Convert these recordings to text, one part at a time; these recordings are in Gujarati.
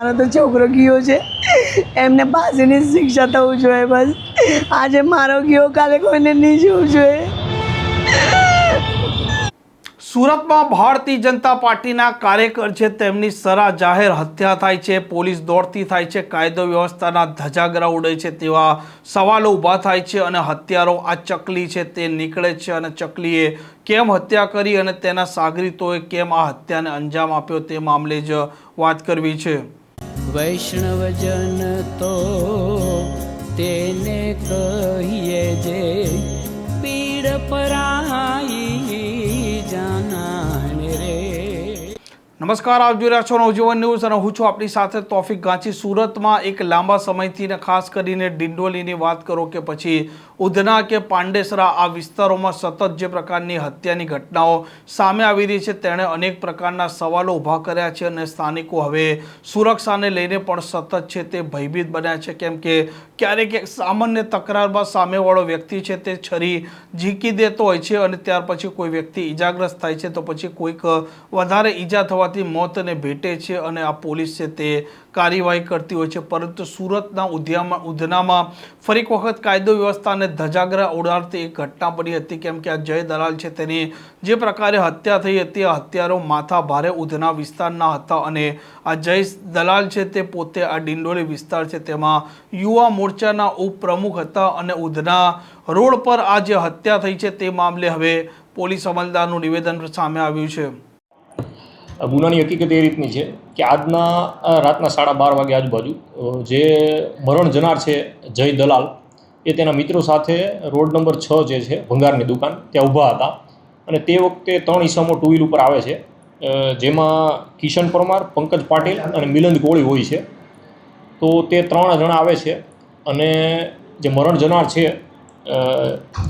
મારો તો છોકરો ગયો છે, એમને પાસેની શિક્ષા થવું જોઈએ. બસ આજે મારો ગયો, કાલે કોઈને નહીં જવું જોઈએ. સુરતમાં ભારતીય જનતા પાર્ટીના કાર્યકર છે તેમની સરા જાહેર હત્યા થાય છે, પોલીસ દોડતી થાય છે, કાયદો વ્યવસ્થાના ધજાગરા ઉડે છે તેવા સવાલો ઊભા થાય છે. અને હત્યારો આ ચકલી છે તે નીકળે છે અને ચકલીએ કેમ હત્યા કરી અને તેના સાગરીતોએ કેમ આ હત્યાને અંજામ આપ્યો તે મામલે જ વાત કરવી છે. વૈષ્ણવજન તો તેને કહીએ જે પીડ પરાઈ જાનાને રે. નમસ્કાર, આપ જોઈ રહ્યા છો નવજીવન ન્યૂઝ અને હું છું આપણી સાથે તોફિક ગાંચી. સુરતમાં એક લાંબા સમયથી ને ખાસ કરીને ડિંડોલીની વાત કરો કે પછી ઉધના કે પાંડેસરા, આ વિસ્તારોમાં સતત જે પ્રકારની હત્યાની ઘટનાઓ સામે આવી રહી છે તેણે અનેક પ્રકારના સવાલો ઊભા કર્યા છે અને સ્થાનિકો હવે સુરક્ષાને લઈને પણ સતત છે તે ભયભીત બન્યા છે. કેમ કે ક્યારેક એક સામાન્ય તકરારમાં સામેવાળો વ્યક્તિ છે તે છરી ઝીકી દેતો હોય છે અને ત્યાર પછી કોઈ વ્યક્તિ ઈજાગ્રસ્ત થાય છે તો પછી કોઈક વધારે ઈજા થવાથી મોતને ભેટે છે અને આ પોલીસ છે તે કાર્યવાહી કરતી હોય છે. પરંતુ સુરતના ઉધનામાં ફરી વખત કાયદો વ્યવસ્થાને ધજાગરા ઉડાડતી એક ઘટના બની હતી. કેમ કે આ જય દલાલ છે તેની જે પ્રકારે હત્યા થઈ હતી, આ હત્યારો માથા ભારે ઉધના વિસ્તારના હતા અને આ જય દલાલ છે તે પોતે આ ડિંડોલી વિસ્તાર છે તેમાં યુવા મોરચાના ઉપપ્રમુખ હતા અને ઉધના રોડ પર આ જે હત્યા થઈ છે તે મામલે હવે પોલીસ અમલદારનું નિવેદન સામે આવ્યું છે. ગુનાની હકીકત એ રીતની છે કે આજના રાતના 12:30 વાગે આજુબાજુ જે મરણ જનાર છે જય દલાલ એ તેના મિત્રો સાથે રોડ નંબર 6 જે છે ભંગારની દુકાન ત્યાં ઊભા હતા અને તે વખતે 3 ઈસમો ટુ વ્હીલ ઉપર આવે છે, જેમાં કિશન પરમાર, પંકજ પાટીલ અને મિલંદ કોળી હોય છે. તો તે 3 જણા આવે છે અને જે મરણ જનાર છે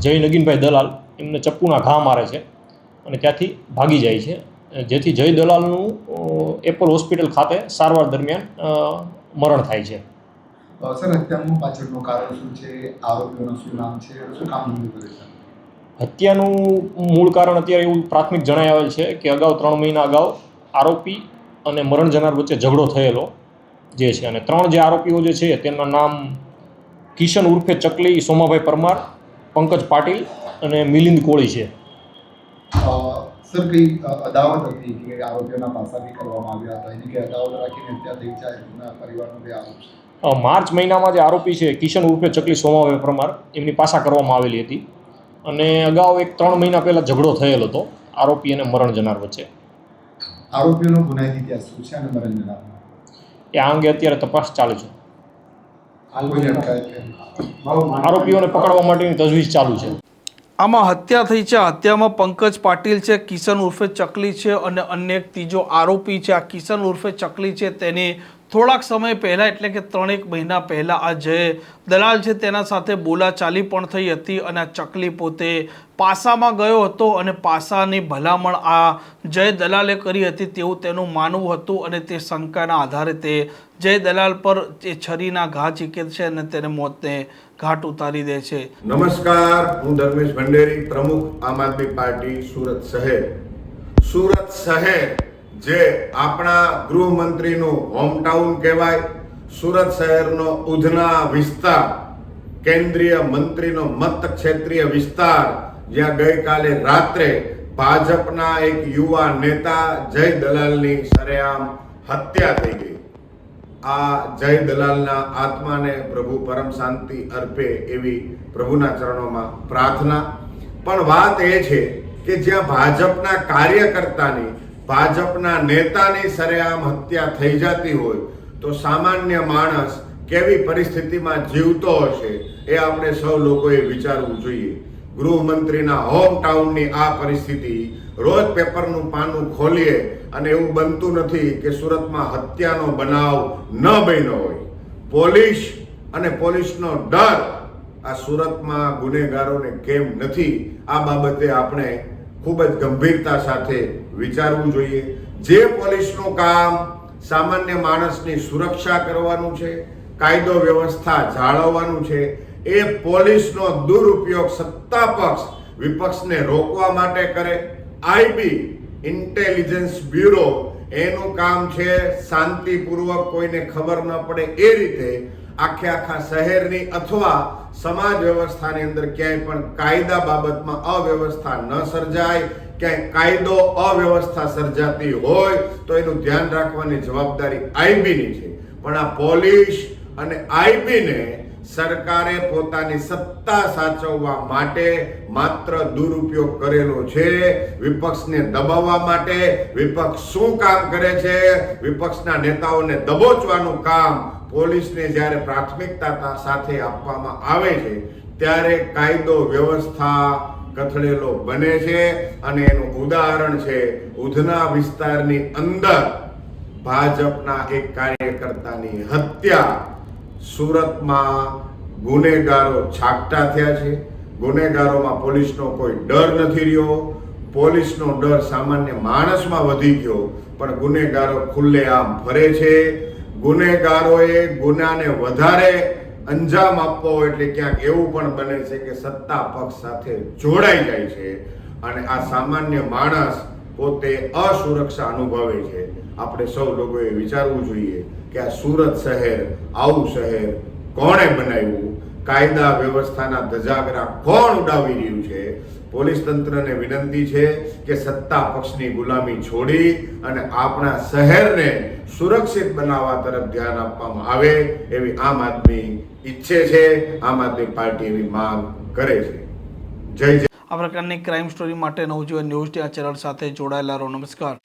જય નગીનભાઈ દલાલ એમને ચપ્પુના ઘા મારે છે અને ત્યાંથી ભાગી જાય છે, જેથી જય દલાલનું એપલ હોસ્પિટલ ખાતે સારવાર દરમિયાન મરણ થાય છે. સર, હત્યાનું પાછળનું કારણ શું છે? આરોપીઓનું શું નામ છે? શું કામ કરે છે? હત્યાનું મૂળ કારણ અત્યારે એવું પ્રાથમિક જણાઈ આવેલ છે કે અગાઉ 3 મહિના અગાઉ આરોપી અને મરણ જનાર વચ્ચે ઝઘડો થયેલો જે છે અને 3 જે આરોપીઓ જે છે તેમના નામ કિશન ઉર્ફે ચકલી, સોમાભાઈ પરમાર, પંકજ પાટીલ અને મિલિંદ કોળી છે. સર, કઈ અદાવત હતી કે આરોપીઓના પાસાથી કરવામાં આવ્યા હતા? એની કે અદાવત રાખીને હત્યા થઈ છે એમના પરિવારનો બે આરોપ છે. માર્ચ મહિનામાં જે આરોપી છે કિશન ઉર્ફે ચકલી, સોમાભાઈ પરમાર, એમની પાસા કરવામાં આવેલી હતી અને અગાઉ 3 મહિના પહેલાં ઝઘડો થયેલો હતો આરોપી અને મરણ જનાર વચ્ચે. આરોપીઓનો ગુનાહિત ઇતિહાસ શું છે અને મરણ જનાર એ આ અંગે અત્યારે તપાસ ચાલુ છે. આરોપીઓને પકડવા માટેની તજવીજ ચાલુ છે. આમાં હત્યા થઈ છે, હત્યામાં પંકજ પાટીલ છે, કિશન ઉર્ફે ચકલી છે અને અન્ય એક ત્રીજો આરોપી છે. આ કિશન ઉર્ફે ચકલી છે તેની થોડાક સમય પહેલાં એટલે કે 3-1 મહિના પહેલાં આ જય દલાલ છે તેના સાથે બોલાચાલી પણ થઈ હતી અને આ ચકલી પોતે પાસામાં ગયો હતો અને પાસાની ભલામણ આ જય દલાલે કરી હતી તેવું તેનું માનવું હતું અને તે શંકાના આધારે તે જય દલાલ પર એ છરીના ઘા ઝીકે છે અને તેને મોતને ઘાટ ઉતારી દે છે. નમસ્કાર, હું ધર્મેશ ભંડેરી, પ્રમુખ આમ આદમી પાર્ટી સુરત શહેર. સુરત શહેર જે આપણા ગૃહમંત્રીનું હોમટાઉન કહેવાય, સુરત શહેરનો ઉધના વિસ્તાર કેન્દ્રીય મંત્રીનો મતક્ષેત્રીય વિસ્તાર, જ્યાં ગઈકાલે રાત્રે ભાજપના એક યુવા નેતા જય દલાલની સરેઆમ હત્યા થઈ ગઈ. આ જય દલાલના આત્માને પ્રભુ પરમ શાંતિ અર્પે એવી પ્રભુના ચરણોમાં પ્રાર્થના. પણ વાત એ છે કે જ્યાં ભાજપના કાર્યકર્તાની, ભાજપના નેતાની સરેઆમ હત્યા થઈ જતી હોય તો સામાન્ય માણસ કેવી પરિસ્થિતિમાં જીવતો હશે એ આપણે સૌ લોકોએ વિચારવું જોઈએ. ગૃહમંત્રીના હોમટાઉનની આ પરિસ્થિતિ, રોજ પેપરનું પાનું ખોલીએ અને એવું બનતું નથી કે સુરતમાં હત્યાનો બનાવ ન બન્યો હોય. પોલીસ અને પોલીસનો ડર આ સુરતમાં ગુનેગારોને કેમ નથી, આ બાબતે આપણે ખૂબ જ ગંભીરતા સાથે વિચારવું જોઈએ. જે પોલીસનું કામ સામાન્ય માણસની સુરક્ષા કરવાનું છે, કાયદો વ્યવસ્થા જાળવવાનું છે, એ પોલીસનો દુરુપયોગ સત્તા પક્ષ વિપક્ષને રોકવા માટે કરે. આઈબી ઇન્ટેલિજન્સ બ્યુરો એનું કામ છે શાંતિપૂર્વક કોઈને ખબર ન પડે એ રીતે આખા શહેરની અથવા સમાજ વ્યવસ્થાની અંદર ક્યાંય પણ કાયદા બાબતમાં અવ્યવસ્થા ન સર્જાય, ક્યાંય કાયદો અવ્યવસ્થા સર્જાતી હોય તો એનું ધ્યાન રાખવાની જવાબદારી આઈબીની છે. પણ આ પોલીસ અને આઈબીને સરકારે પોતાની સત્તા સાચવવા માટે માત્ર દુરુપયોગ કરેલો છે. વિપક્ષને દબાવવા માટે વિપક્ષ શું કામ કરે છે? વિપક્ષના નેતાઓને દબોચવાનું કામ પોલીસને જ્યારે પ્રાથમિકતા સાથે આપવામાં આવે છે ત્યારે કાયદો વ્યવસ્થા કથળેલો બને છે. અને એનું ઉદાહરણ છે ઉધના વિસ્તારની અંદર ભાજપના એક કાર્યકર્તાની હત્યા. સુરતમાં ગુનેગારો છાકટા થયા છે. ગુનેગારોમાં પોલીસનો કોઈ ડર નથી રહ્યો. પોલીસનો ડર સામાન્ય માણસમાં વધી ગયો, પણ ગુનેગારો ખુલ્લેઆમ ફરે છે. ગુનેગારોએ ગુનાને વધારે અંજામ આપવો એટલે ક્યાંક એવું પણ બને છે કે સત્તા પક્ષ સાથે જોડાઈ જાય છે અને આ સામાન્ય માણસ પોતે અસુરક્ષા અનુભવે છે. આપણે સૌ લોકોએ વિચારવું જોઈએ કે આ સુરત શહેર, આવું શહેર કોણે બનાવ્યું? કાયદા વ્યવસ્થાના ધજાગરા કોણ ઉડાવી રહ્યું છે? પોલીસ તંત્રને વિનંતી છે કે સત્તા પક્ષની ગુલામી છોડી અને આપણા શહેરને સુરક્ષિત બનાવવા તરફ ધ્યાન આપવામાં આવે એવી આમ આદમી ઈચ્છે છે. આમ આદમી પાર્ટી એવી માંગ કરે છે. જય જય. આ પ્રકારની ક્રાઇમ સ્ટોરી માટે નવજીવન ન્યૂઝ ચેનલ સાથે જોડાયેલા રહો. નમસ્કાર.